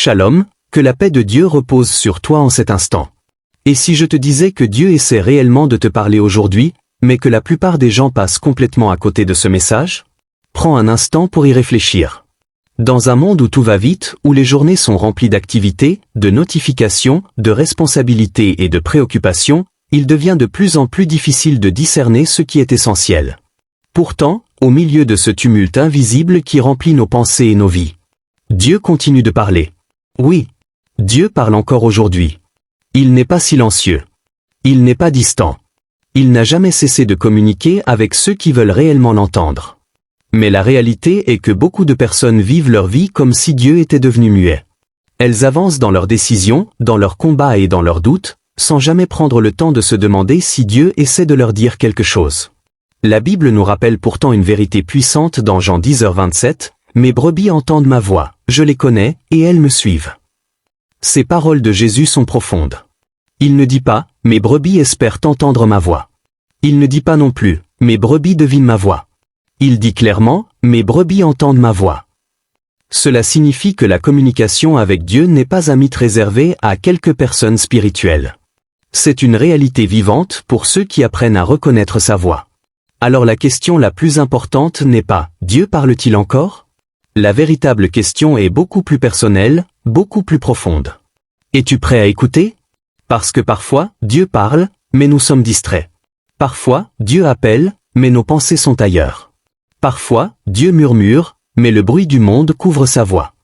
Shalom, que la paix de Dieu repose sur toi en cet instant. Et si je te disais que Dieu essaie réellement de te parler aujourd'hui, mais que la plupart des gens passent complètement à côté de ce message? Prends un instant pour y réfléchir. Dans un monde où tout va vite, où les journées sont remplies d'activités, de notifications, de responsabilités et de préoccupations, il devient de plus en plus difficile de discerner ce qui est essentiel. Pourtant, au milieu de ce tumulte invisible qui remplit nos pensées et nos vies, Dieu continue de parler. Oui, Dieu parle encore aujourd'hui. Il n'est pas silencieux. Il n'est pas distant. Il n'a jamais cessé de communiquer avec ceux qui veulent réellement l'entendre. Mais la réalité est que beaucoup de personnes vivent leur vie comme si Dieu était devenu muet. Elles avancent dans leurs décisions, dans leurs combats et dans leurs doutes, sans jamais prendre le temps de se demander si Dieu essaie de leur dire quelque chose. La Bible nous rappelle pourtant une vérité puissante dans Jean 10h27, « Mes brebis entendent ma voix, je les connais, et elles me suivent. » Ces paroles de Jésus sont profondes. Il ne dit pas « Mes brebis espèrent entendre ma voix ». Il ne dit pas non plus « Mes brebis devinent ma voix ». Il dit clairement « Mes brebis entendent ma voix ». Cela signifie que la communication avec Dieu n'est pas un mythe réservé à quelques personnes spirituelles. C'est une réalité vivante pour ceux qui apprennent à reconnaître sa voix. Alors la question la plus importante n'est pas « Dieu parle-t-il encore ?» La véritable question est beaucoup plus personnelle, beaucoup plus profonde. Es-tu prêt à écouter? Parce que parfois, Dieu parle, mais nous sommes distraits. Parfois, Dieu appelle, mais nos pensées sont ailleurs. Parfois, Dieu murmure, mais le bruit du monde couvre sa voix.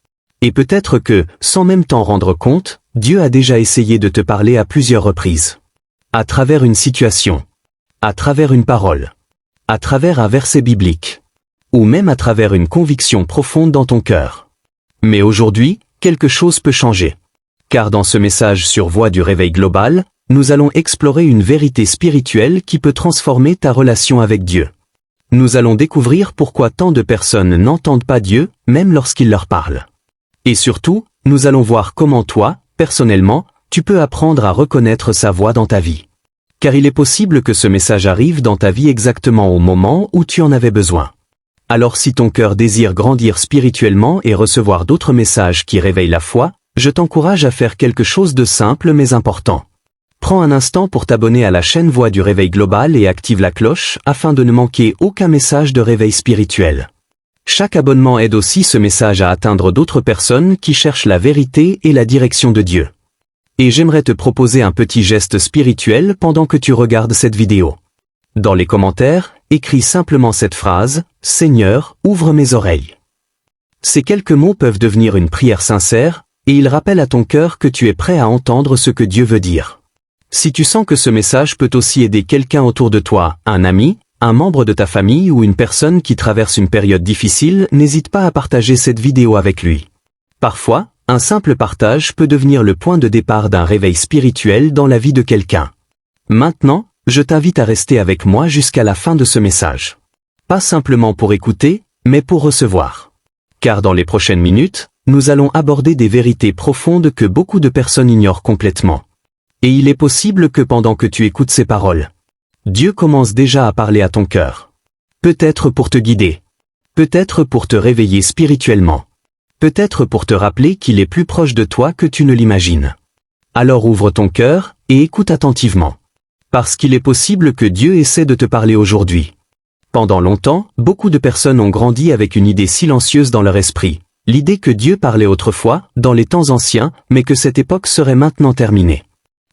Et peut-être que, sans même t'en rendre compte, Dieu a déjà essayé de te parler à plusieurs reprises. À travers une situation. À travers une parole. À travers un verset biblique. Ou même à travers une conviction profonde dans ton cœur. Mais aujourd'hui, quelque chose peut changer. Car dans ce message sur Voix du Réveil Global, nous allons explorer une vérité spirituelle qui peut transformer ta relation avec Dieu. Nous allons découvrir pourquoi tant de personnes n'entendent pas Dieu, même lorsqu'il leur parle. Et surtout, nous allons voir comment toi, personnellement, tu peux apprendre à reconnaître sa voix dans ta vie. Car il est possible que ce message arrive dans ta vie exactement au moment où tu en avais besoin. Alors si ton cœur désire grandir spirituellement et recevoir d'autres messages qui réveillent la foi, je t'encourage à faire quelque chose de simple mais important. Prends un instant pour t'abonner à la chaîne Voix du Réveil Global et active la cloche afin de ne manquer aucun message de réveil spirituel. Chaque abonnement aide aussi ce message à atteindre d'autres personnes qui cherchent la vérité et la direction de Dieu. Et j'aimerais te proposer un petit geste spirituel pendant que tu regardes cette vidéo. Dans les commentaires, écris simplement cette phrase « Seigneur, ouvre mes oreilles ». Ces quelques mots peuvent devenir une prière sincère, et ils rappellent à ton cœur que tu es prêt à entendre ce que Dieu veut dire. Si tu sens que ce message peut aussi aider quelqu'un autour de toi, un ami, un membre de ta famille ou une personne qui traverse une période difficile, n'hésite pas à partager cette vidéo avec lui. Parfois, un simple partage peut devenir le point de départ d'un réveil spirituel dans la vie de quelqu'un. Maintenant, je t'invite à rester avec moi jusqu'à la fin de ce message. Pas simplement pour écouter, mais pour recevoir. Car dans les prochaines minutes, nous allons aborder des vérités profondes que beaucoup de personnes ignorent complètement. Et il est possible que pendant que tu écoutes ces paroles, Dieu commence déjà à parler à ton cœur. Peut-être pour te guider. Peut-être pour te réveiller spirituellement. Peut-être pour te rappeler qu'il est plus proche de toi que tu ne l'imagines. Alors ouvre ton cœur et écoute attentivement. Parce qu'il est possible que Dieu essaie de te parler aujourd'hui. Pendant longtemps, beaucoup de personnes ont grandi avec une idée silencieuse dans leur esprit. L'idée que Dieu parlait autrefois, dans les temps anciens, mais que cette époque serait maintenant terminée.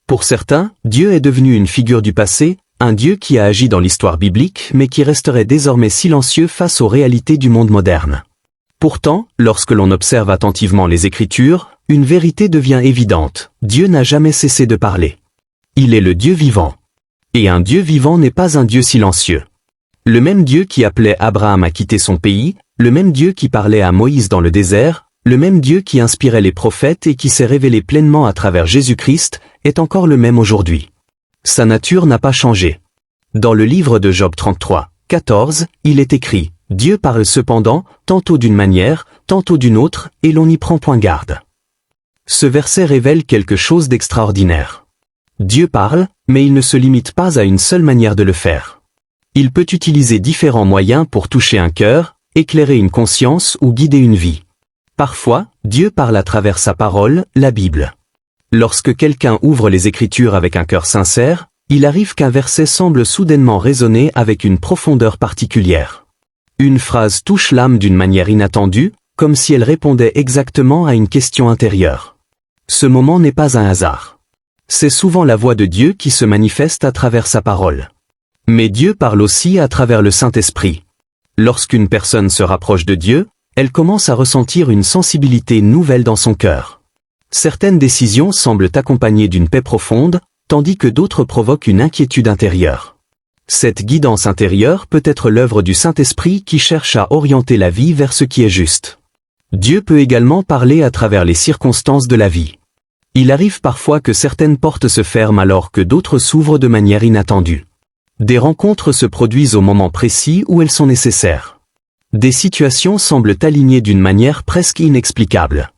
Pour certains, Dieu est devenu une figure du passé, un Dieu qui a agi dans l'histoire biblique mais qui resterait désormais silencieux face aux réalités du monde moderne. Pourtant, lorsque l'on observe attentivement les Écritures, une vérité devient évidente, Dieu n'a jamais cessé de parler. Il est le Dieu vivant. Et un Dieu vivant n'est pas un Dieu silencieux. Le même Dieu qui appelait Abraham à quitter son pays, le même Dieu qui parlait à Moïse dans le désert, le même Dieu qui inspirait les prophètes et qui s'est révélé pleinement à travers Jésus-Christ, est encore le même aujourd'hui. Sa nature n'a pas changé. Dans le livre de Job 33, 14, il est écrit « Dieu parle cependant, tantôt d'une manière, tantôt d'une autre, et l'on n'y prend point garde. » Ce verset révèle quelque chose d'extraordinaire. Dieu parle, mais il ne se limite pas à une seule manière de le faire. Il peut utiliser différents moyens pour toucher un cœur, éclairer une conscience ou guider une vie. Parfois, Dieu parle à travers sa parole, la Bible. Lorsque quelqu'un ouvre les Écritures avec un cœur sincère, il arrive qu'un verset semble soudainement résonner avec une profondeur particulière. Une phrase touche l'âme d'une manière inattendue, comme si elle répondait exactement à une question intérieure. Ce moment n'est pas un hasard. C'est souvent la voix de Dieu qui se manifeste à travers sa parole. Mais Dieu parle aussi à travers le Saint-Esprit. Lorsqu'une personne se rapproche de Dieu, elle commence à ressentir une sensibilité nouvelle dans son cœur. Certaines décisions semblent accompagnées d'une paix profonde, tandis que d'autres provoquent une inquiétude intérieure. Cette guidance intérieure peut être l'œuvre du Saint-Esprit qui cherche à orienter la vie vers ce qui est juste. Dieu peut également parler à travers les circonstances de la vie. Il arrive parfois que certaines portes se ferment alors que d'autres s'ouvrent de manière inattendue. Des rencontres se produisent au moment précis où elles sont nécessaires. Des situations semblent alignées d'une manière presque inexplicable.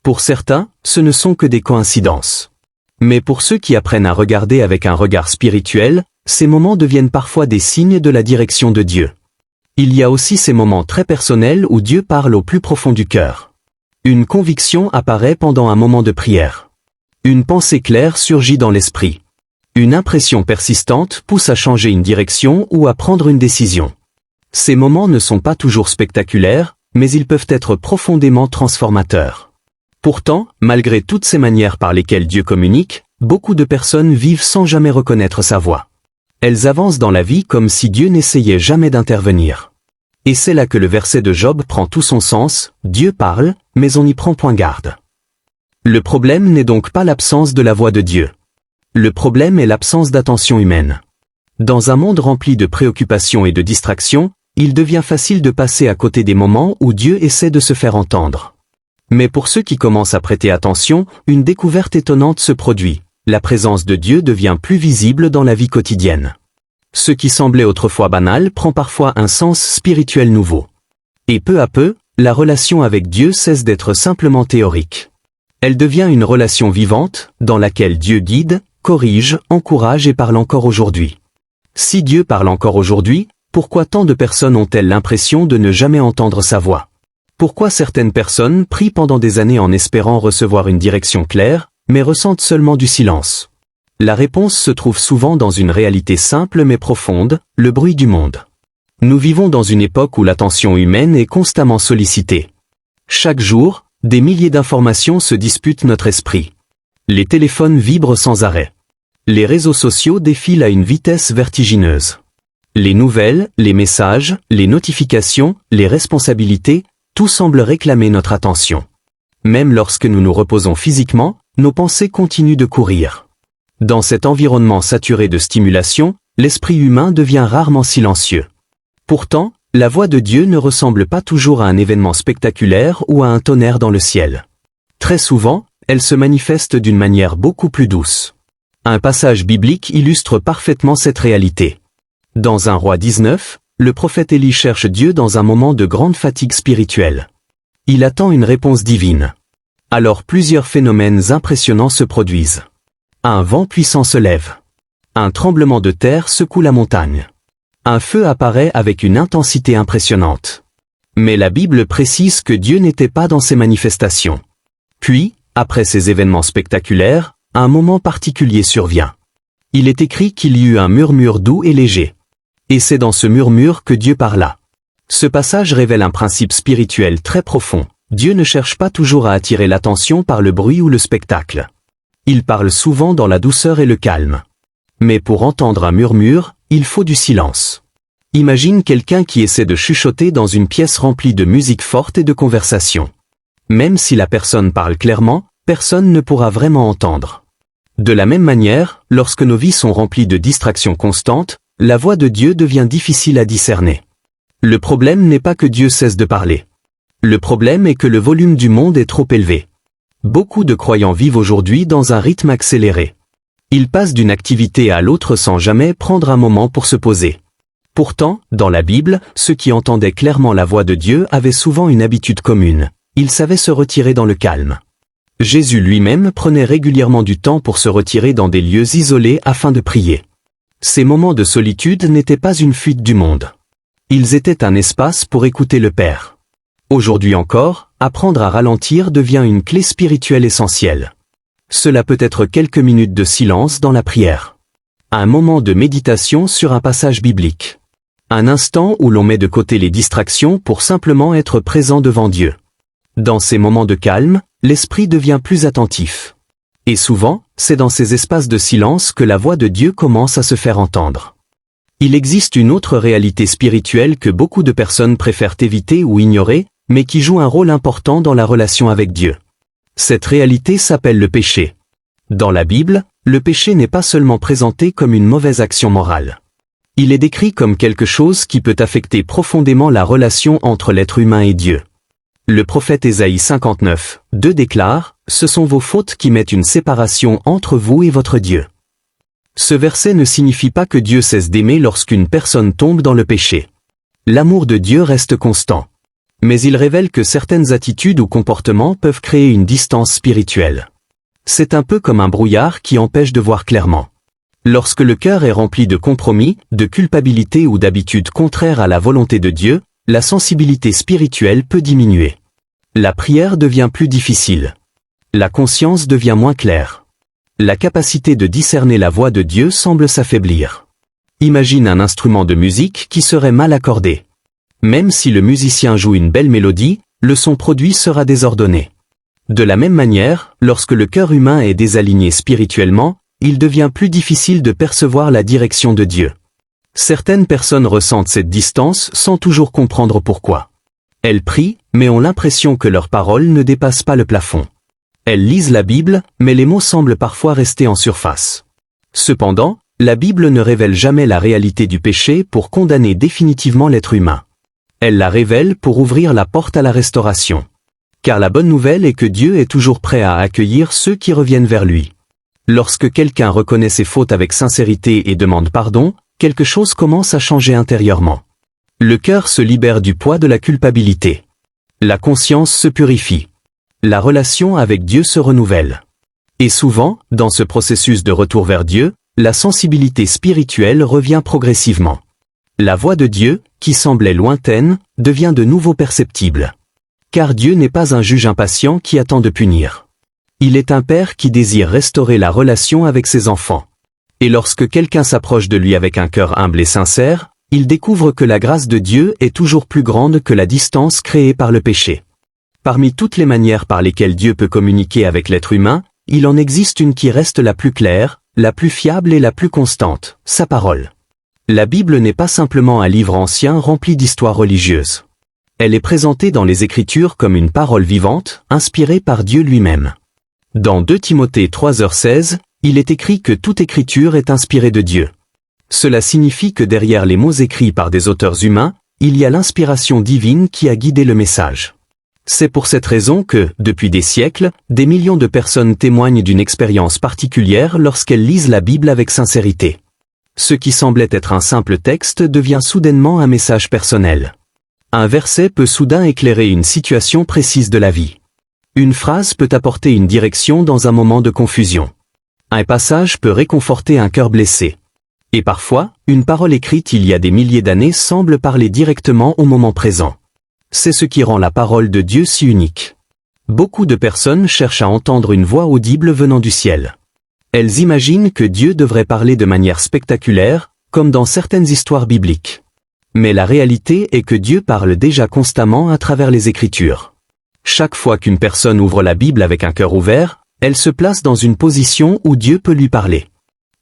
Pour certains, ce ne sont que des coïncidences. Mais pour ceux qui apprennent à regarder avec un regard spirituel, ces moments deviennent parfois des signes de la direction de Dieu. Il y a aussi ces moments très personnels où Dieu parle au plus profond du cœur. Une conviction apparaît pendant un moment de prière. Une pensée claire surgit dans l'esprit. Une impression persistante pousse à changer une direction ou à prendre une décision. Ces moments ne sont pas toujours spectaculaires, mais ils peuvent être profondément transformateurs. Pourtant, malgré toutes ces manières par lesquelles Dieu communique, beaucoup de personnes vivent sans jamais reconnaître sa voix. Elles avancent dans la vie comme si Dieu n'essayait jamais d'intervenir. Et c'est là que le verset de Job prend tout son sens, Dieu parle, mais on n'y prend point garde. Le problème n'est donc pas l'absence de la voix de Dieu. Le problème est l'absence d'attention humaine. Dans un monde rempli de préoccupations et de distractions, il devient facile de passer à côté des moments où Dieu essaie de se faire entendre. Mais pour ceux qui commencent à prêter attention, une découverte étonnante se produit. La présence de Dieu devient plus visible dans la vie quotidienne. Ce qui semblait autrefois banal prend parfois un sens spirituel nouveau. Et peu à peu, la relation avec Dieu cesse d'être simplement théorique. Elle devient une relation vivante, dans laquelle Dieu guide, corrige, encourage et parle encore aujourd'hui. Si Dieu parle encore aujourd'hui, pourquoi tant de personnes ont-elles l'impression de ne jamais entendre sa voix? Pourquoi certaines personnes prient pendant des années en espérant recevoir une direction claire, mais ressentent seulement du silence? La réponse se trouve souvent dans une réalité simple mais profonde, le bruit du monde. Nous vivons dans une époque où l'attention humaine est constamment sollicitée. Chaque jour, des milliers d'informations se disputent notre esprit. Les téléphones vibrent sans arrêt. Les réseaux sociaux défilent à une vitesse vertigineuse. Les nouvelles, les messages, les notifications, les responsabilités, tout semble réclamer notre attention. Même lorsque nous nous reposons physiquement, nos pensées continuent de courir. Dans cet environnement saturé de stimulation, l'esprit humain devient rarement silencieux. Pourtant, la voix de Dieu ne ressemble pas toujours à un événement spectaculaire ou à un tonnerre dans le ciel. Très souvent, elle se manifeste d'une manière beaucoup plus douce. Un passage biblique illustre parfaitement cette réalité. Dans 1 Roi 19, le prophète Élie cherche Dieu dans un moment de grande fatigue spirituelle. Il attend une réponse divine. Alors plusieurs phénomènes impressionnants se produisent. Un vent puissant se lève. Un tremblement de terre secoue la montagne. Un feu apparaît avec une intensité impressionnante. Mais la Bible précise que Dieu n'était pas dans ces manifestations. Puis, après ces événements spectaculaires, un moment particulier survient. Il est écrit qu'il y eut un murmure doux et léger. Et c'est dans ce murmure que Dieu parla. Ce passage révèle un principe spirituel très profond. Dieu ne cherche pas toujours à attirer l'attention par le bruit ou le spectacle. Il parle souvent dans la douceur et le calme. Mais pour entendre un murmure, il faut du silence. Imagine quelqu'un qui essaie de chuchoter dans une pièce remplie de musique forte et de conversation. Même si la personne parle clairement, personne ne pourra vraiment entendre. De la même manière, lorsque nos vies sont remplies de distractions constantes, la voix de Dieu devient difficile à discerner. Le problème n'est pas que Dieu cesse de parler. Le problème est que le volume du monde est trop élevé. Beaucoup de croyants vivent aujourd'hui dans un rythme accéléré. Ils passent d'une activité à l'autre sans jamais prendre un moment pour se poser. Pourtant, dans la Bible, ceux qui entendaient clairement la voix de Dieu avaient souvent une habitude commune. Ils savaient se retirer dans le calme. Jésus lui-même prenait régulièrement du temps pour se retirer dans des lieux isolés afin de prier. Ces moments de solitude n'étaient pas une fuite du monde. Ils étaient un espace pour écouter le Père. Aujourd'hui encore, apprendre à ralentir devient une clé spirituelle essentielle. Cela peut être quelques minutes de silence dans la prière. Un moment de méditation sur un passage biblique. Un instant où l'on met de côté les distractions pour simplement être présent devant Dieu. Dans ces moments de calme, l'esprit devient plus attentif. Et souvent, c'est dans ces espaces de silence que la voix de Dieu commence à se faire entendre. Il existe une autre réalité spirituelle que beaucoup de personnes préfèrent éviter ou ignorer, mais qui joue un rôle important dans la relation avec Dieu. Cette réalité s'appelle le péché. Dans la Bible, le péché n'est pas seulement présenté comme une mauvaise action morale. Il est décrit comme quelque chose qui peut affecter profondément la relation entre l'être humain et Dieu. Le prophète Ésaïe 59, 2 déclare « Ce sont vos fautes qui mettent une séparation entre vous et votre Dieu ». Ce verset ne signifie pas que Dieu cesse d'aimer lorsqu'une personne tombe dans le péché. L'amour de Dieu reste constant. Mais il révèle que certaines attitudes ou comportements peuvent créer une distance spirituelle. C'est un peu comme un brouillard qui empêche de voir clairement. Lorsque le cœur est rempli de compromis, de culpabilité ou d'habitudes contraires à la volonté de Dieu, la sensibilité spirituelle peut diminuer. La prière devient plus difficile. La conscience devient moins claire. La capacité de discerner la voix de Dieu semble s'affaiblir. Imagine un instrument de musique qui serait mal accordé. Même si le musicien joue une belle mélodie, le son produit sera désordonné. De la même manière, lorsque le cœur humain est désaligné spirituellement, il devient plus difficile de percevoir la direction de Dieu. Certaines personnes ressentent cette distance sans toujours comprendre pourquoi. Elles prient, mais ont l'impression que leurs paroles ne dépassent pas le plafond. Elles lisent la Bible, mais les mots semblent parfois rester en surface. Cependant, la Bible ne révèle jamais la réalité du péché pour condamner définitivement l'être humain. Elle la révèle pour ouvrir la porte à la restauration. Car la bonne nouvelle est que Dieu est toujours prêt à accueillir ceux qui reviennent vers lui. Lorsque quelqu'un reconnaît ses fautes avec sincérité et demande pardon, quelque chose commence à changer intérieurement. Le cœur se libère du poids de la culpabilité. La conscience se purifie. La relation avec Dieu se renouvelle. Et souvent, dans ce processus de retour vers Dieu, la sensibilité spirituelle revient progressivement. La voix de Dieu, qui semblait lointaine, devient de nouveau perceptible. Car Dieu n'est pas un juge impatient qui attend de punir. Il est un père qui désire restaurer la relation avec ses enfants. Et lorsque quelqu'un s'approche de lui avec un cœur humble et sincère, il découvre que la grâce de Dieu est toujours plus grande que la distance créée par le péché. Parmi toutes les manières par lesquelles Dieu peut communiquer avec l'être humain, il en existe une qui reste la plus claire, la plus fiable et la plus constante, sa parole. La Bible n'est pas simplement un livre ancien rempli d'histoires religieuses. Elle est présentée dans les Écritures comme une parole vivante, inspirée par Dieu lui-même. Dans 2 Timothée 3h16, il est écrit que toute écriture est inspirée de Dieu. Cela signifie que derrière les mots écrits par des auteurs humains, il y a l'inspiration divine qui a guidé le message. C'est pour cette raison que, depuis des siècles, des millions de personnes témoignent d'une expérience particulière lorsqu'elles lisent la Bible avec sincérité. Ce qui semblait être un simple texte devient soudainement un message personnel. Un verset peut soudain éclairer une situation précise de la vie. Une phrase peut apporter une direction dans un moment de confusion. Un passage peut réconforter un cœur blessé. Et parfois, une parole écrite il y a des milliers d'années semble parler directement au moment présent. C'est ce qui rend la parole de Dieu si unique. Beaucoup de personnes cherchent à entendre une voix audible venant du ciel. Elles imaginent que Dieu devrait parler de manière spectaculaire, comme dans certaines histoires bibliques. Mais la réalité est que Dieu parle déjà constamment à travers les Écritures. Chaque fois qu'une personne ouvre la Bible avec un cœur ouvert, elle se place dans une position où Dieu peut lui parler.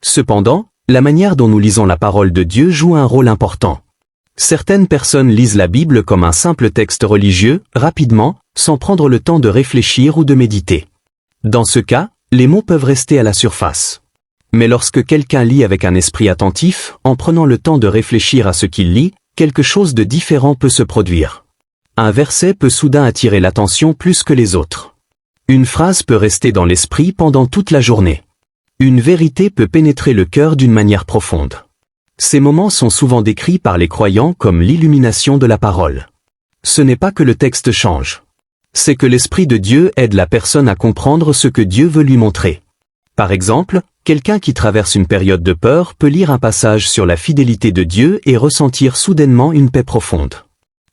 Cependant, la manière dont nous lisons la parole de Dieu joue un rôle important. Certaines personnes lisent la Bible comme un simple texte religieux, rapidement, sans prendre le temps de réfléchir ou de méditer. Dans ce cas, les mots peuvent rester à la surface. Mais lorsque quelqu'un lit avec un esprit attentif, en prenant le temps de réfléchir à ce qu'il lit, quelque chose de différent peut se produire. Un verset peut soudain attirer l'attention plus que les autres. Une phrase peut rester dans l'esprit pendant toute la journée. Une vérité peut pénétrer le cœur d'une manière profonde. Ces moments sont souvent décrits par les croyants comme l'illumination de la parole. Ce n'est pas que le texte change. C'est que l'Esprit de Dieu aide la personne à comprendre ce que Dieu veut lui montrer. Par exemple, quelqu'un qui traverse une période de peur peut lire un passage sur la fidélité de Dieu et ressentir soudainement une paix profonde.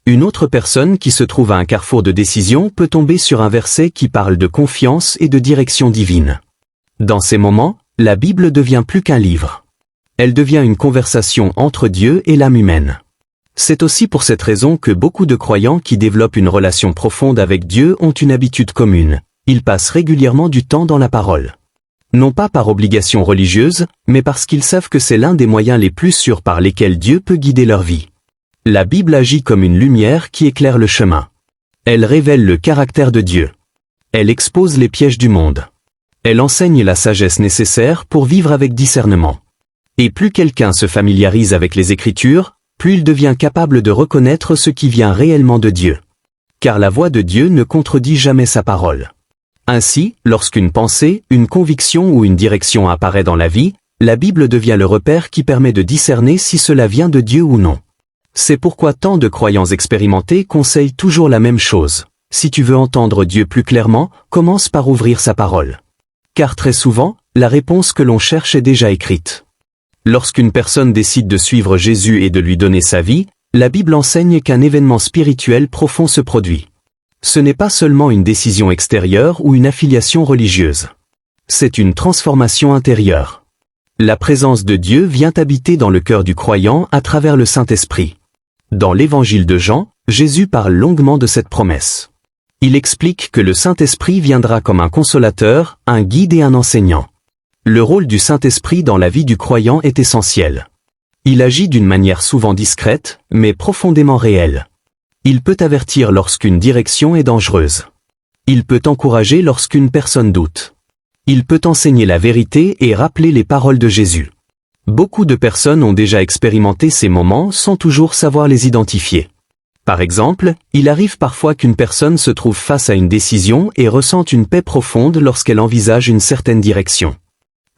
Une autre personne qui se trouve à un carrefour de décision peut tomber sur un verset qui parle de confiance et de direction divine. Dans ces moments, la Bible devient plus qu'un livre. Elle devient une conversation entre Dieu et l'âme humaine. C'est aussi pour cette raison que beaucoup de croyants qui développent une relation profonde avec Dieu ont une habitude commune. Ils passent régulièrement du temps dans la parole. Non pas par obligation religieuse, mais parce qu'ils savent que c'est l'un des moyens les plus sûrs par lesquels Dieu peut guider leur vie. La Bible agit comme une lumière qui éclaire le chemin. Elle révèle le caractère de Dieu. Elle expose les pièges du monde. Elle enseigne la sagesse nécessaire pour vivre avec discernement. Et plus quelqu'un se familiarise avec les Écritures, plus il devient capable de reconnaître ce qui vient réellement de Dieu. Car la voix de Dieu ne contredit jamais sa parole. Ainsi, lorsqu'une pensée, une conviction ou une direction apparaît dans la vie, la Bible devient le repère qui permet de discerner si cela vient de Dieu ou non. C'est pourquoi tant de croyants expérimentés conseillent toujours la même chose. Si tu veux entendre Dieu plus clairement, commence par ouvrir sa parole. Car très souvent, la réponse que l'on cherche est déjà écrite. Lorsqu'une personne décide de suivre Jésus et de lui donner sa vie, la Bible enseigne qu'un événement spirituel profond se produit. Ce n'est pas seulement une décision extérieure ou une affiliation religieuse. C'est une transformation intérieure. La présence de Dieu vient habiter dans le cœur du croyant à travers le Saint-Esprit. Dans l'évangile de Jean, Jésus parle longuement de cette promesse. Il explique que le Saint-Esprit viendra comme un consolateur, un guide et un enseignant. Le rôle du Saint-Esprit dans la vie du croyant est essentiel. Il agit d'une manière souvent discrète, mais profondément réelle. Il peut avertir lorsqu'une direction est dangereuse. Il peut encourager lorsqu'une personne doute. Il peut enseigner la vérité et rappeler les paroles de Jésus. Beaucoup de personnes ont déjà expérimenté ces moments sans toujours savoir les identifier. Par exemple, il arrive parfois qu'une personne se trouve face à une décision et ressente une paix profonde lorsqu'elle envisage une certaine direction.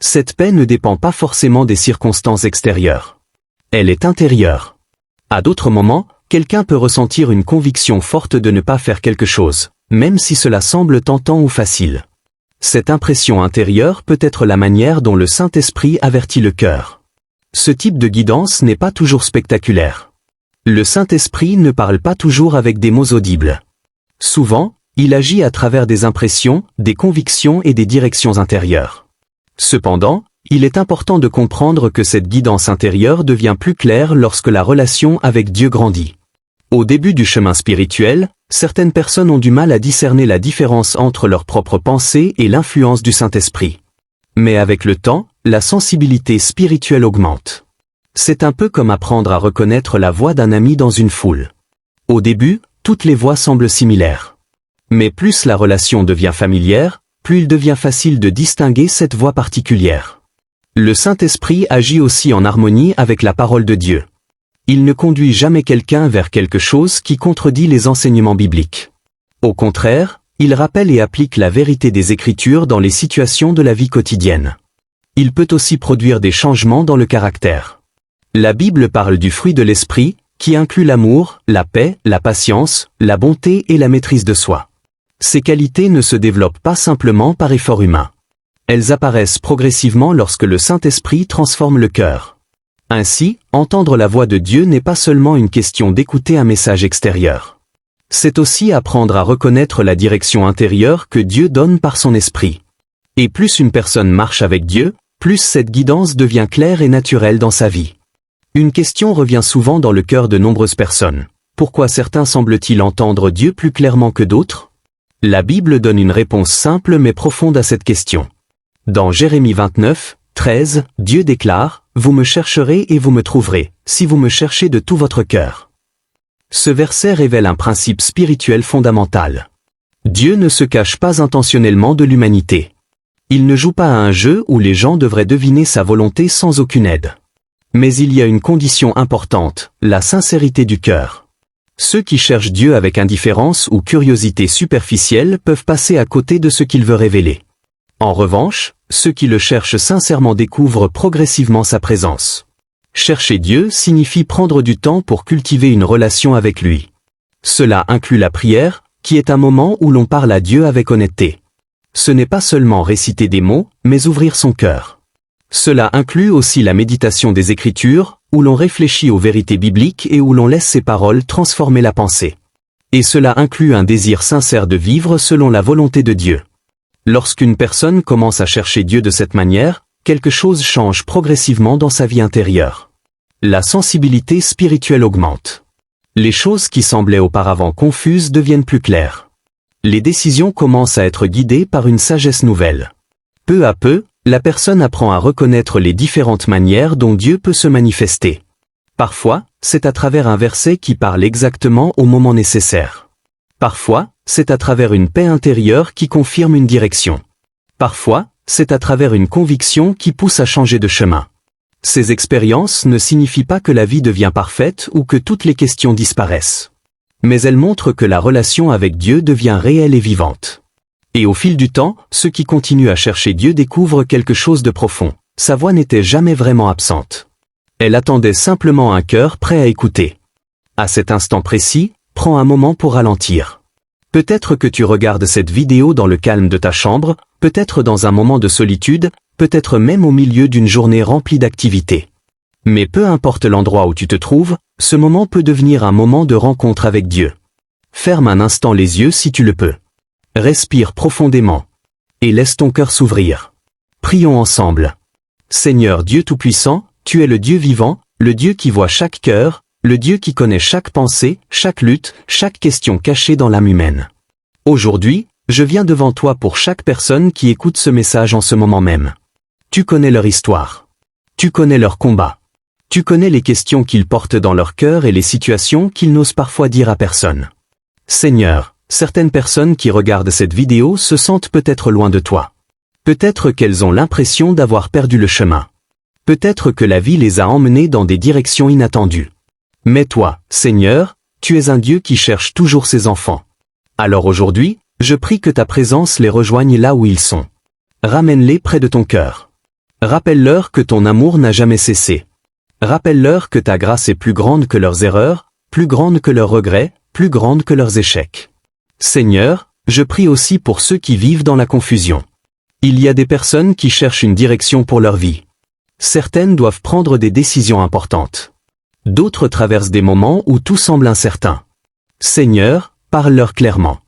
Cette paix ne dépend pas forcément des circonstances extérieures. Elle est intérieure. À d'autres moments, quelqu'un peut ressentir une conviction forte de ne pas faire quelque chose, même si cela semble tentant ou facile. Cette impression intérieure peut être la manière dont le Saint-Esprit avertit le cœur. Ce type de guidance n'est pas toujours spectaculaire. Le Saint-Esprit ne parle pas toujours avec des mots audibles. Souvent, il agit à travers des impressions, des convictions et des directions intérieures. Cependant, il est important de comprendre que cette guidance intérieure devient plus claire lorsque la relation avec Dieu grandit. Au début du chemin spirituel, certaines personnes ont du mal à discerner la différence entre leurs propres pensées et l'influence du Saint-Esprit. Mais avec le temps, la sensibilité spirituelle augmente. C'est un peu comme apprendre à reconnaître la voix d'un ami dans une foule. Au début, toutes les voix semblent similaires. Mais plus la relation devient familière, plus il devient facile de distinguer cette voix particulière. Le Saint-Esprit agit aussi en harmonie avec la parole de Dieu. Il ne conduit jamais quelqu'un vers quelque chose qui contredit les enseignements bibliques. Au contraire, il rappelle et applique la vérité des Écritures dans les situations de la vie quotidienne. Il peut aussi produire des changements dans le caractère. La Bible parle du fruit de l'esprit, qui inclut l'amour, la paix, la patience, la bonté et la maîtrise de soi. Ces qualités ne se développent pas simplement par effort humain. Elles apparaissent progressivement lorsque le Saint-Esprit transforme le cœur. Ainsi, entendre la voix de Dieu n'est pas seulement une question d'écouter un message extérieur. C'est aussi apprendre à reconnaître la direction intérieure que Dieu donne par son esprit. Et plus une personne marche avec Dieu, plus cette guidance devient claire et naturelle dans sa vie. Une question revient souvent dans le cœur de nombreuses personnes. Pourquoi certains semblent-ils entendre Dieu plus clairement que d'autres? La Bible donne une réponse simple mais profonde à cette question. Dans Jérémie 29, 13, Dieu déclare « Vous me chercherez et vous me trouverez, si vous me cherchez de tout votre cœur. » Ce verset révèle un principe spirituel fondamental. Dieu ne se cache pas intentionnellement de l'humanité. Il ne joue pas à un jeu où les gens devraient deviner sa volonté sans aucune aide. Mais il y a une condition importante, la sincérité du cœur. Ceux qui cherchent Dieu avec indifférence ou curiosité superficielle peuvent passer à côté de ce qu'il veut révéler. En revanche, ceux qui le cherchent sincèrement découvrent progressivement sa présence. Chercher Dieu signifie prendre du temps pour cultiver une relation avec lui. Cela inclut la prière, qui est un moment où l'on parle à Dieu avec honnêteté. Ce n'est pas seulement réciter des mots, mais ouvrir son cœur. Cela inclut aussi la méditation des Écritures, où l'on réfléchit aux vérités bibliques et où l'on laisse ces paroles transformer la pensée. Et cela inclut un désir sincère de vivre selon la volonté de Dieu. Lorsqu'une personne commence à chercher Dieu de cette manière, quelque chose change progressivement dans sa vie intérieure. La sensibilité spirituelle augmente. Les choses qui semblaient auparavant confuses deviennent plus claires. Les décisions commencent à être guidées par une sagesse nouvelle. Peu à peu, la personne apprend à reconnaître les différentes manières dont Dieu peut se manifester. Parfois, c'est à travers un verset qui parle exactement au moment nécessaire. Parfois, c'est à travers une paix intérieure qui confirme une direction. Parfois, c'est à travers une conviction qui pousse à changer de chemin. Ces expériences ne signifient pas que la vie devient parfaite ou que toutes les questions disparaissent. Mais elles montrent que la relation avec Dieu devient réelle et vivante. Et au fil du temps, ceux qui continuent à chercher Dieu découvrent quelque chose de profond. Sa voix n'était jamais vraiment absente. Elle attendait simplement un cœur prêt à écouter. À cet instant précis, prends un moment pour ralentir. Peut-être que tu regardes cette vidéo dans le calme de ta chambre, peut-être dans un moment de solitude, peut-être même au milieu d'une journée remplie d'activités. Mais peu importe l'endroit où tu te trouves, ce moment peut devenir un moment de rencontre avec Dieu. Ferme un instant les yeux si tu le peux. Respire profondément. Et laisse ton cœur s'ouvrir. Prions ensemble. Seigneur Dieu Tout-Puissant, tu es le Dieu vivant, le Dieu qui voit chaque cœur, le Dieu qui connaît chaque pensée, chaque lutte, chaque question cachée dans l'âme humaine. Aujourd'hui, je viens devant toi pour chaque personne qui écoute ce message en ce moment même. Tu connais leur histoire. Tu connais leur combat. Tu connais les questions qu'ils portent dans leur cœur et les situations qu'ils n'osent parfois dire à personne. Seigneur, certaines personnes qui regardent cette vidéo se sentent peut-être loin de toi. Peut-être qu'elles ont l'impression d'avoir perdu le chemin. Peut-être que la vie les a emmenées dans des directions inattendues. Mais toi, Seigneur, tu es un Dieu qui cherche toujours ses enfants. Alors aujourd'hui, je prie que ta présence les rejoigne là où ils sont. Ramène-les près de ton cœur. Rappelle-leur que ton amour n'a jamais cessé. Rappelle-leur que ta grâce est plus grande que leurs erreurs, plus grande que leurs regrets, plus grande que leurs échecs. Seigneur, je prie aussi pour ceux qui vivent dans la confusion. Il y a des personnes qui cherchent une direction pour leur vie. Certaines doivent prendre des décisions importantes. D'autres traversent des moments où tout semble incertain. Seigneur, parle-leur clairement.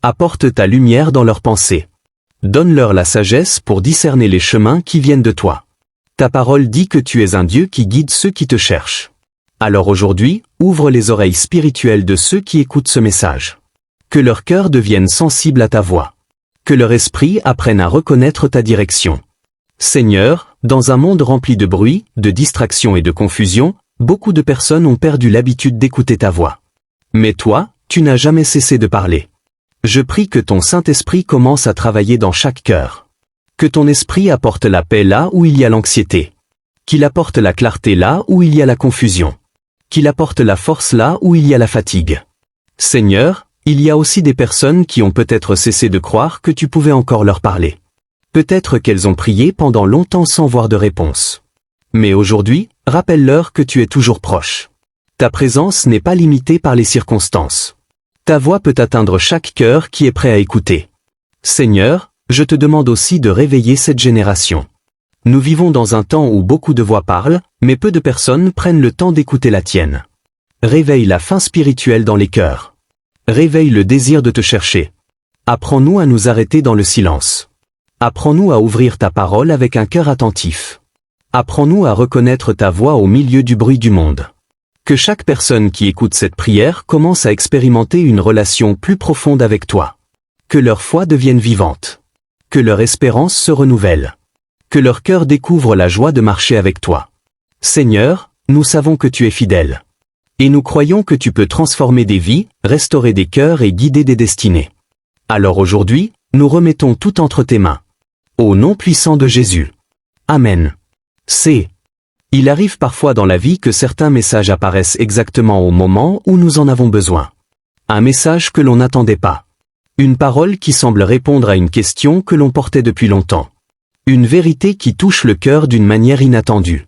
Apporte ta lumière dans leurs pensées. Donne-leur la sagesse pour discerner les chemins qui viennent de toi. Ta parole dit que tu es un Dieu qui guide ceux qui te cherchent. Alors aujourd'hui, ouvre les oreilles spirituelles de ceux qui écoutent ce message. Que leur cœur devienne sensible à ta voix. Que leur esprit apprenne à reconnaître ta direction. Seigneur, dans un monde rempli de bruit, de distractions et de confusion, beaucoup de personnes ont perdu l'habitude d'écouter ta voix. Mais toi, tu n'as jamais cessé de parler. Je prie que ton Saint-Esprit commence à travailler dans chaque cœur. Que ton esprit apporte la paix là où il y a l'anxiété. Qu'il apporte la clarté là où il y a la confusion. Qu'il apporte la force là où il y a la fatigue. Seigneur, il y a aussi des personnes qui ont peut-être cessé de croire que tu pouvais encore leur parler. Peut-être qu'elles ont prié pendant longtemps sans voir de réponse. Mais aujourd'hui, rappelle-leur que tu es toujours proche. Ta présence n'est pas limitée par les circonstances. Ta voix peut atteindre chaque cœur qui est prêt à écouter. Seigneur, je te demande aussi de réveiller cette génération. Nous vivons dans un temps où beaucoup de voix parlent, mais peu de personnes prennent le temps d'écouter la tienne. Réveille la faim spirituelle dans les cœurs. Réveille le désir de te chercher. Apprends-nous à nous arrêter dans le silence. Apprends-nous à ouvrir ta parole avec un cœur attentif. Apprends-nous à reconnaître ta voix au milieu du bruit du monde. Que chaque personne qui écoute cette prière commence à expérimenter une relation plus profonde avec toi. Que leur foi devienne vivante. Que leur espérance se renouvelle. Que leur cœur découvre la joie de marcher avec toi. Seigneur, nous savons que tu es fidèle. Et nous croyons que tu peux transformer des vies, restaurer des cœurs et guider des destinées. Alors aujourd'hui, nous remettons tout entre tes mains. Au nom puissant de Jésus. Amen. Il arrive parfois dans la vie que certains messages apparaissent exactement au moment où nous en avons besoin. Un message que l'on n'attendait pas. Une parole qui semble répondre à une question que l'on portait depuis longtemps. Une vérité qui touche le cœur d'une manière inattendue.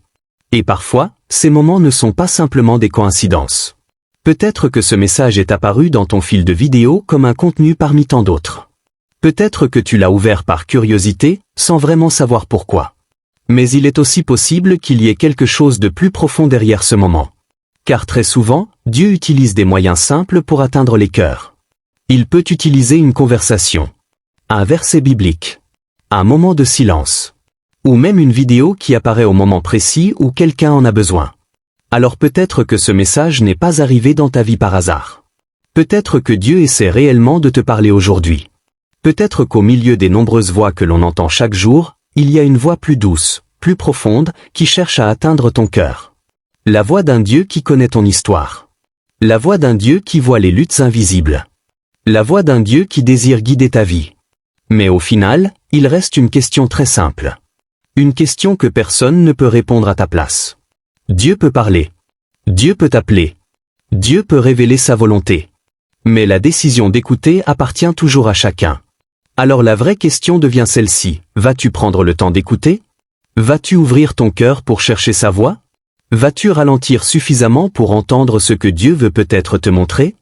Et parfois, ces moments ne sont pas simplement des coïncidences. Peut-être que ce message est apparu dans ton fil de vidéo comme un contenu parmi tant d'autres. Peut-être que tu l'as ouvert par curiosité, sans vraiment savoir pourquoi. Mais il est aussi possible qu'il y ait quelque chose de plus profond derrière ce moment. Car très souvent, Dieu utilise des moyens simples pour atteindre les cœurs. Il peut utiliser une conversation, un verset biblique, un moment de silence, ou même une vidéo qui apparaît au moment précis où quelqu'un en a besoin. Alors peut-être que ce message n'est pas arrivé dans ta vie par hasard. Peut-être que Dieu essaie réellement de te parler aujourd'hui. Peut-être qu'au milieu des nombreuses voix que l'on entend chaque jour, il y a une voix plus douce, plus profonde, qui cherche à atteindre ton cœur. La voix d'un Dieu qui connaît ton histoire. La voix d'un Dieu qui voit les luttes invisibles. La voix d'un Dieu qui désire guider ta vie. Mais au final, il reste une question très simple. Une question que personne ne peut répondre à ta place. Dieu peut parler. Dieu peut t'appeler. Dieu peut révéler sa volonté. Mais la décision d'écouter appartient toujours à chacun. Alors la vraie question devient celle-ci. Vas-tu prendre le temps d'écouter? Vas-tu ouvrir ton cœur pour chercher sa voix? Vas-tu ralentir suffisamment pour entendre ce que Dieu veut peut-être te montrer?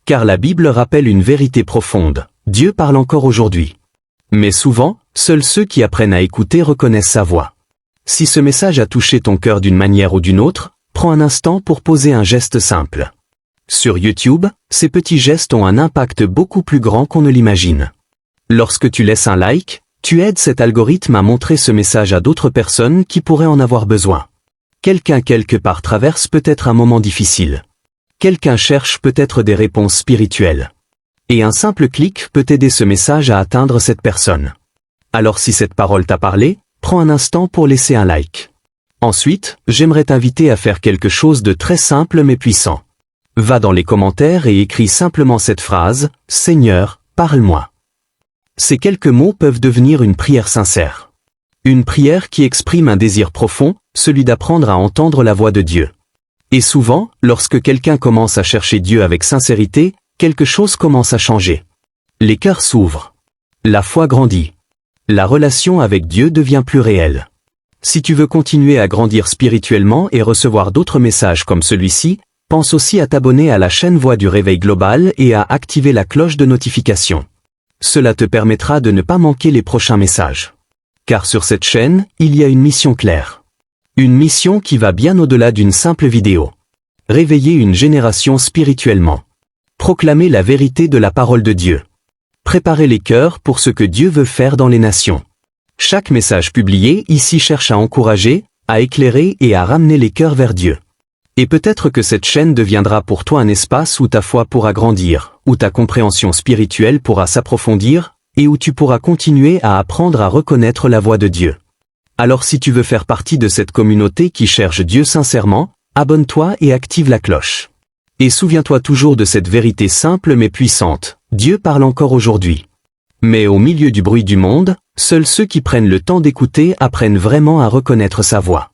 Car la Bible rappelle une vérité profonde. Dieu parle encore aujourd'hui. Mais souvent, seuls ceux qui apprennent à écouter reconnaissent sa voix. Si ce message a touché ton cœur d'une manière ou d'une autre, prends un instant pour poser un geste simple. Sur YouTube, ces petits gestes ont un impact beaucoup plus grand qu'on ne l'imagine. Lorsque tu laisses un like, tu aides cet algorithme à montrer ce message à d'autres personnes qui pourraient en avoir besoin. Quelqu'un quelque part traverse peut-être un moment difficile. Quelqu'un cherche peut-être des réponses spirituelles. Et un simple clic peut aider ce message à atteindre cette personne. Alors si cette parole t'a parlé, prends un instant pour laisser un like. Ensuite, j'aimerais t'inviter à faire quelque chose de très simple mais puissant. Va dans les commentaires et écris simplement cette phrase, « Seigneur, parle-moi ». Ces quelques mots peuvent devenir une prière sincère. Une prière qui exprime un désir profond, celui d'apprendre à entendre la voix de Dieu. Et souvent, lorsque quelqu'un commence à chercher Dieu avec sincérité, quelque chose commence à changer. Les cœurs s'ouvrent. La foi grandit. La relation avec Dieu devient plus réelle. Si tu veux continuer à grandir spirituellement et recevoir d'autres messages comme celui-ci, pense aussi à t'abonner à la chaîne Voix du Réveil Global et à activer la cloche de notification. Cela te permettra de ne pas manquer les prochains messages. Car sur cette chaîne, il y a une mission claire. Une mission qui va bien au-delà d'une simple vidéo. Réveiller une génération spirituellement. Proclamer la vérité de la parole de Dieu. Préparer les cœurs pour ce que Dieu veut faire dans les nations. Chaque message publié ici cherche à encourager, à éclairer et à ramener les cœurs vers Dieu. Et peut-être que cette chaîne deviendra pour toi un espace où ta foi pourra grandir, où ta compréhension spirituelle pourra s'approfondir, et où tu pourras continuer à apprendre à reconnaître la voix de Dieu. Alors si tu veux faire partie de cette communauté qui cherche Dieu sincèrement, abonne-toi et active la cloche. Et souviens-toi toujours de cette vérité simple mais puissante, Dieu parle encore aujourd'hui. Mais au milieu du bruit du monde, seuls ceux qui prennent le temps d'écouter apprennent vraiment à reconnaître sa voix.